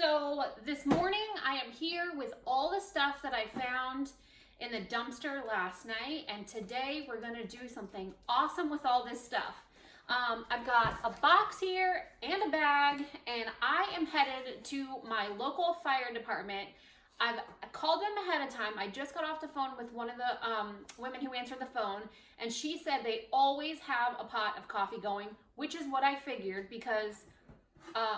So this morning I am here with all the stuff that I found in the dumpster last night, and today we're gonna do something awesome with all this stuff. I've got a box here and a bag, and I am headed to my local fire department. I called them ahead of time. I just got off the phone with one of the women who answered the phone, and she said they always have a pot of coffee going, which is what I figured because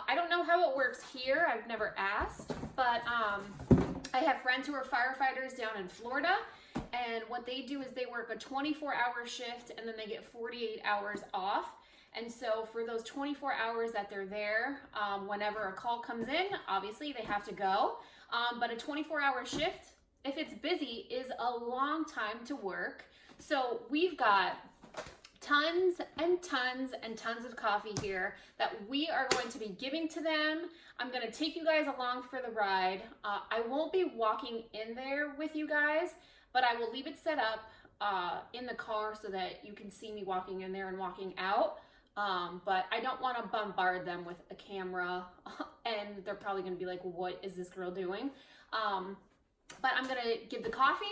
I don't know how it works here. I've never asked, but I have friends who are firefighters down in Florida, and what they do is they work a 24-hour shift and then they get 48 hours off. And so for those 24 hours that they're there, whenever a call comes in, obviously they have to go. But a 24-hour shift, if it's busy, is a long time to work. So we've got tons and tons and tons of coffee here that we are going to be giving to them. I'm going to take you guys along for the ride. I won't be walking in there with you guys, but I will leave it set up in the car so that you can see me walking in there and walking out. But I don't want to bombard them with a camera and they're probably going to be like, what is this girl doing? But I'm going to give the coffee.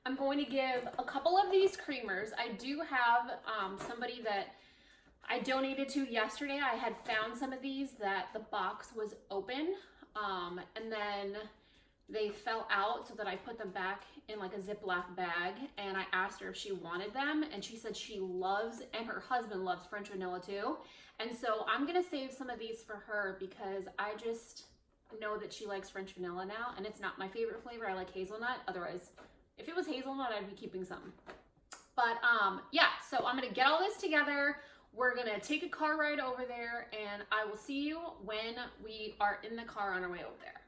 I'm going to give a couple of these creamers. I do have somebody that I donated to yesterday. I had found some of these that the box was open, and then they fell out, so that I put them back in like a Ziploc bag, and I asked her if she wanted them, and she said she loves, and her husband loves French vanilla too. And so I'm gonna save some of these for her because I just know that she likes French vanilla now, and it's not my favorite flavor. I like hazelnut. Otherwise, if it was hazelnut, I'd be keeping some. But yeah, so I'm gonna get all this together. We're gonna take a car ride over there, and I will see you when we are in the car on our way over there.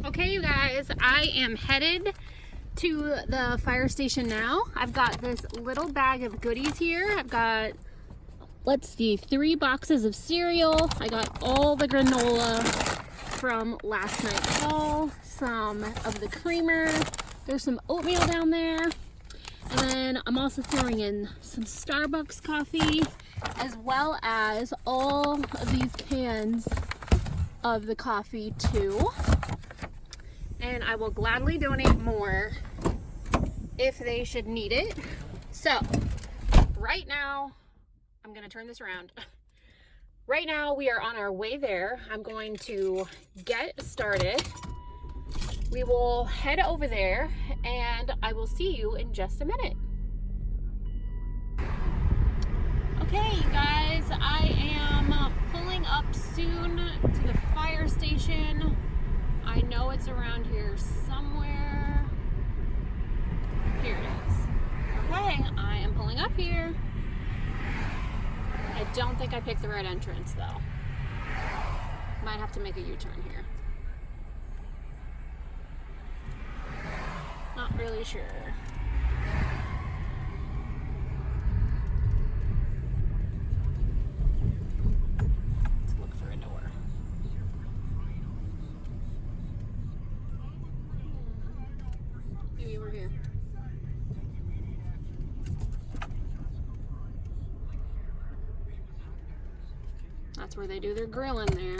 Okay, you guys, I am headed to the fire station now. I've got this little bag of goodies here. I've got, let's see, 3 boxes of cereal. I got all the granola from last night's haul, some of the creamer. There's some oatmeal down there. And then I'm also throwing in some Starbucks coffee, as well as all of these cans of the coffee too. And I will gladly donate more if they should need it. So right now, I'm gonna turn this around. Right now we are on our way there. I'm going to get started. We will head over there and I will see you in just a minute. Okay, you guys, I am pulling up soon to the fire station. I know it's around here somewhere. Here it is. Okay, I am pulling up here. I don't think I picked the right entrance though. Might have to make a U-turn here. Not really sure. Let's look for a door. Maybe we're here. That's where they do their grilling there.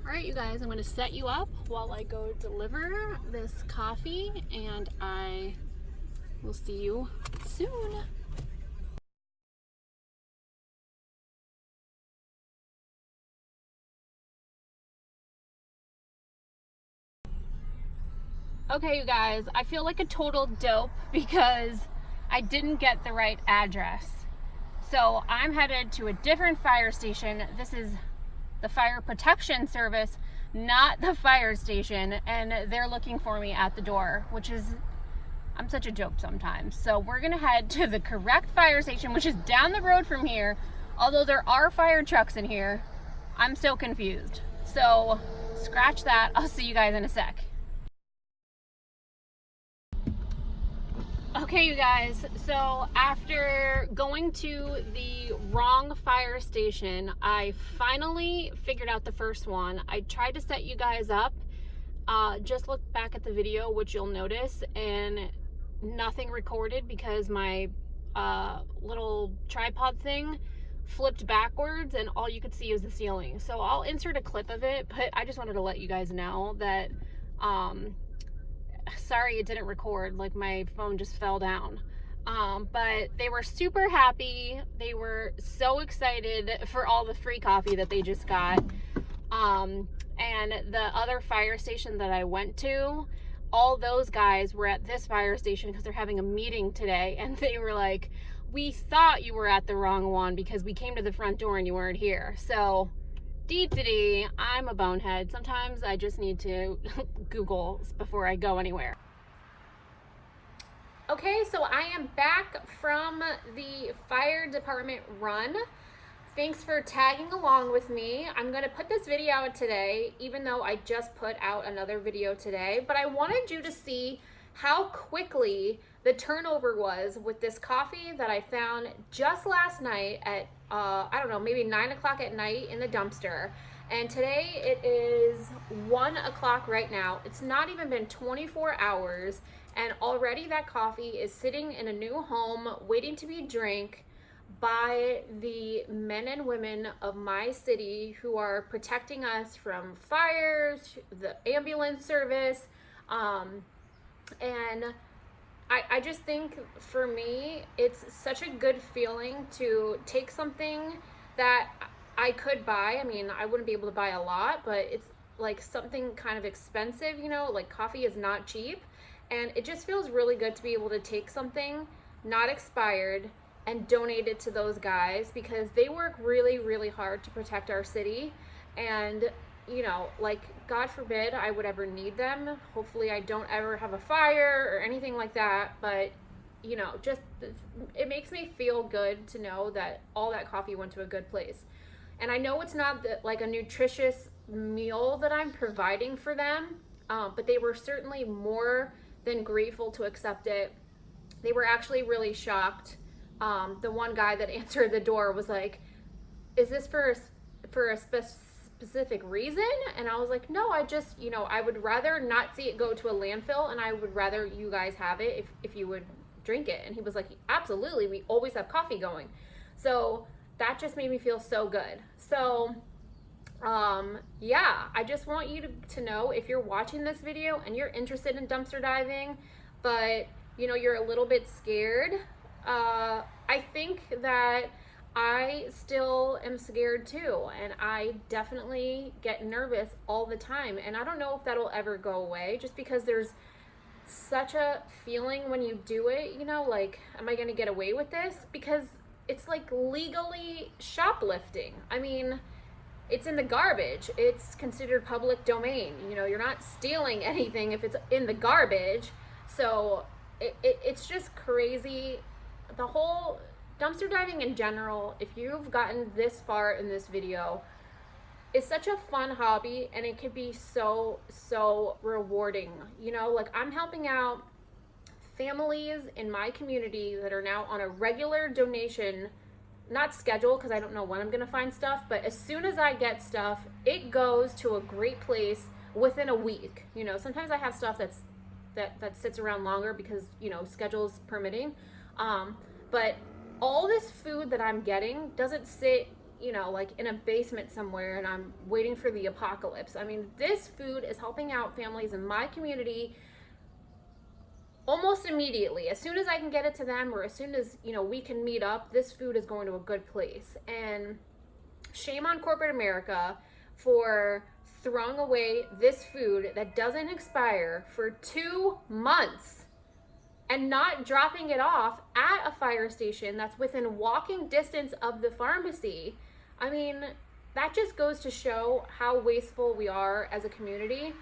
All right, you guys, I'm going to set you up while I go deliver this coffee, and I will see you soon. Okay, you guys, I feel like a total dope because I didn't get the right address. So I'm headed to a different fire station. This is the fire protection service, not the fire station, and they're looking for me at the door, which is, I'm such a dope sometimes. So we're gonna head to the correct fire station, which is down the road from here. Although there are fire trucks in here, I'm so confused. So scratch that, I'll see you guys in a sec. Okay, you guys, so after going to the wrong fire station, I finally figured out the first one. I tried to set you guys up. Just look back at the video, which you'll notice, and nothing recorded because my little tripod thing flipped backwards, and all you could see was the ceiling. So I'll insert a clip of it, but I just wanted to let you guys know that sorry it didn't record, like my phone just fell down. But they were super happy. They were so excited for all the free coffee that they just got. And the other fire station that I went to, all those guys were at this fire station because they're having a meeting today, and they were like, we thought you were at the wrong one because we came to the front door and you weren't here. So dee, I'm a bonehead. Sometimes I just need to Google before I go anywhere. Okay, so I am back from the fire department run. Thanks for tagging along with me. I'm going to put this video out today, even though I just put out another video today, but I wanted you to see how quickly the turnover was with this coffee that I found just last night at, I don't know, maybe 9 o'clock at night in the dumpster. And today it is 1 o'clock right now. It's not even been 24 hours, and already that coffee is sitting in a new home waiting to be drank by the men and women of my city who are protecting us from fires, the ambulance service, and I just think for me, it's such a good feeling to take something that I could buy. I mean, I wouldn't be able to buy a lot, but it's like something kind of expensive, you know, like coffee is not cheap. And it just feels really good to be able to take something not expired and donate it to those guys, because they work really, really hard to protect our city. And you know, like, God forbid I would ever need them. Hopefully I don't ever have a fire or anything like that, but you know, just it makes me feel good to know that all that coffee went to a good place. And I know it's not like a nutritious meal that I'm providing for them, but they were certainly more than grateful to accept it. They were actually really shocked. The one guy that answered the door was like, is this for a specific reason? And I was like, no, I just, you know, I would rather not see it go to a landfill, and I would rather you guys have it if you would drink it. And he was like, absolutely, we always have coffee going. So that just made me feel so good. So yeah, I just want you to know, if you're watching this video and you're interested in dumpster diving, but you know, you're a little bit scared, I think that I still am scared too, and I definitely get nervous all the time, and I don't know if that'll ever go away, just because there's such a feeling when you do it, you know, like, am I gonna get away with this? Because it's like legally shoplifting. I mean, it's in the garbage. It's considered public domain. You know, you're not stealing anything if it's in the garbage. So it's just crazy. The whole dumpster diving in general, if you've gotten this far in this video, is such a fun hobby, and it could be so rewarding. You know, like, I'm helping out families in my community that are now on a regular donation, not schedule, because I don't know when I'm gonna find stuff, but as soon as I get stuff, it goes to a great place within a week. You know, sometimes I have stuff that sits around longer because, you know, schedules permitting, but all this food that I'm getting doesn't sit, you know, like in a basement somewhere and I'm waiting for the apocalypse. I mean, this food is helping out families in my community almost immediately. As soon as I can get it to them, or as soon as, you know, we can meet up, this food is going to a good place. And shame on corporate America for throwing away this food that doesn't expire for 2 months and not dropping it off at a fire station that's within walking distance of the pharmacy. I mean, that just goes to show how wasteful we are as a community.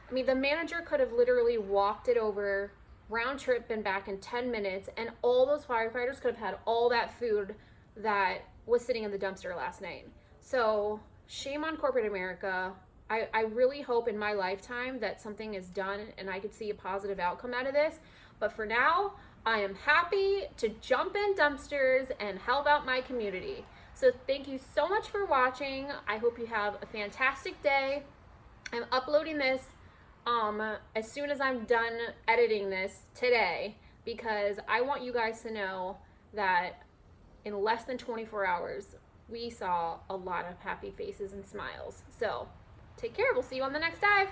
I mean, the manager could have literally walked it over, round trip and back in 10 minutes, and all those firefighters could have had all that food that was sitting in the dumpster last night. So shame on corporate America. I really hope in my lifetime that something is done and I could see a positive outcome out of this. But for now, I am happy to jump in dumpsters and help out my community. So thank you so much for watching. I hope you have a fantastic day. I'm uploading this as soon as I'm done editing this today, because I want you guys to know that in less than 24 hours, we saw a lot of happy faces and smiles. So take care. We'll see you on the next dive.